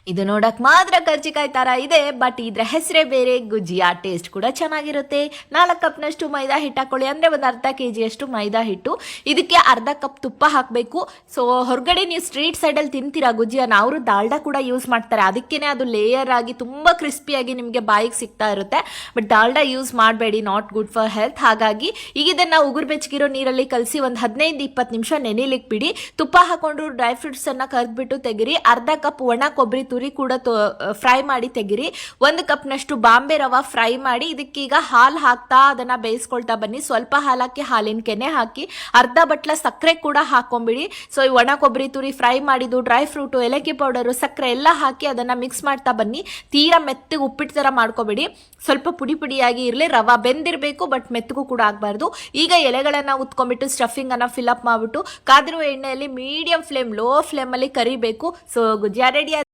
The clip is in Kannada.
ಇದು ನೋಡಕ್ ಮಾತ್ರ ಕರ್ಜಿಕಾಯಿ ತರ ಇದೆ, ಬಟ್ ಇದ್ರ ಹೆಸರೇ ಬೇರೆ. ಗುಜಿಯಾ ಟೇಸ್ಟ್ ಕೂಡ ಚೆನ್ನಾಗಿರುತ್ತೆ. 4 ಕಪ್ನಷ್ಟು ಮೈದಾ ಹಿಟ್ಟು ಹಾಕೊಳ್ಳಿ, ಅಂದ್ರೆ ಒಂದು ಅರ್ಧ ಕೆಜಿ ಅಷ್ಟು ಮೈದಾ ಹಿಟ್ಟು. ಇದಕ್ಕೆ ಅರ್ಧ ಕಪ್ ತುಪ್ಪ ಹಾಕಬೇಕು. ಸೊ ಹೊರಗಡೆ ನೀವು ಸ್ಟ್ರೀಟ್ ಸೈಡಲ್ಲಿ ತಿಂತೀರಾ ಗುಜಿಯಾನ, ಅವರು ದಾಲ್ಡಾ ಕೂಡ ಯೂಸ್ ಮಾಡ್ತಾರೆ, ಅದಕ್ಕೇನೆ ಅದು ಲೇಯರ್ ಆಗಿ ತುಂಬಾ ಕ್ರಿಸ್ಪಿಯಾಗಿ ನಿಮಗೆ ಬಾಯಿಗೆ ಸಿಗ್ತಾ ಇರುತ್ತೆ. ಬಟ್ ದಾಲ್ಡಾ ಯೂಸ್ ಮಾಡಬೇಡಿ, ನಾಟ್ ಗುಡ್ ಫಾರ್ ಹೆಲ್ತ್. ಹಾಗಾಗಿ ಈಗ ಇದನ್ನ ಉಗುರು ಬೆಚ್ಚಗಿರೋ ನೀರಲ್ಲಿ ಕಲಸಿ ಒಂದು 15-20 ನಿಮಿಷ ನೆನೆಲಿಕ್ಕೆ ಬಿಡಿ. ತುಪ್ಪ ಹಾಕೊಂಡು ಡ್ರೈ ಫ್ರೂಟ್ಸ್ ಅನ್ನ ಕರ್ದ್ಬಿಟ್ಟು ತೆಗಿರಿ. ಅರ್ಧ ಕಪ್ ಒಣ ಕೊಬ್ಬರಿ ತುರಿ ಕೂಡ ಫ್ರೈ ಮಾಡಿ ತೆಗಿರಿ. 1 ಕಪ್ನಷ್ಟು ಬಾಂಬೆ ರವಾ ಫ್ರೈ ಮಾಡಿ ಇದಕ್ಕೀಗ ಹಾಲು ಹಾಕ್ತಾ ಅದನ್ನ ಬೇಯಿಸ್ಕೊಳ್ತಾ ಬನ್ನಿ. ಸ್ವಲ್ಪ ಹಾಲು ಹಾಕಿ ಹಾಲಿನ ಕೆನೆ ಹಾಕಿ ಅರ್ಧ ಬಟ್ಲ ಸಕ್ಕರೆ ಕೂಡ ಹಾಕೊಂಬಿಡಿ. ಸೊ ಈ ಒಣ ಕೊಬ್ಬರಿ ತುರಿ ಫ್ರೈ ಮಾಡಿದ್ದು, ಡ್ರೈ ಫ್ರೂಟು, ಏಲಕ್ಕಿ ಪೌಡರು, ಸಕ್ಕರೆ ಎಲ್ಲ ಹಾಕಿ ಅದನ್ನ ಮಿಕ್ಸ್ ಮಾಡ್ತಾ ಬನ್ನಿ. ತೀರಾ ಮೆತ್ತಗೆ ಉಪ್ಪಿಟ್ಟು ತರ ಮಾಡ್ಕೋಬೇಡಿ, ಸ್ವಲ್ಪ ಪುಡಿ ಪುಡಿಯಾಗಿ ಇರಲಿ. ರವಾ ಬೆಂದಿರಬೇಕು, ಬಟ್ ಮೆತ್ತಗೂ ಕೂಡ ಆಗಬಾರ್ದು. ಈಗ ಎಲೆಗಳನ್ನ ಉತ್ಕೊಂಡ್ಬಿಟ್ಟು ಸ್ಟಫಿಂಗ್ ಅನ್ನ ಫಿಲ್ ಅಪ್ ಮಾಡ್ಬಿಟ್ಟು ಕಾದಿರುವ ಎಣ್ಣೆಯಲ್ಲಿ ಮೀಡಿಯಂ ಫ್ಲೇಮ್, ಲೋ ಫ್ಲೇಮ್ ಅಲ್ಲಿ ಕರಿಬೇಕು. So gujiya ready.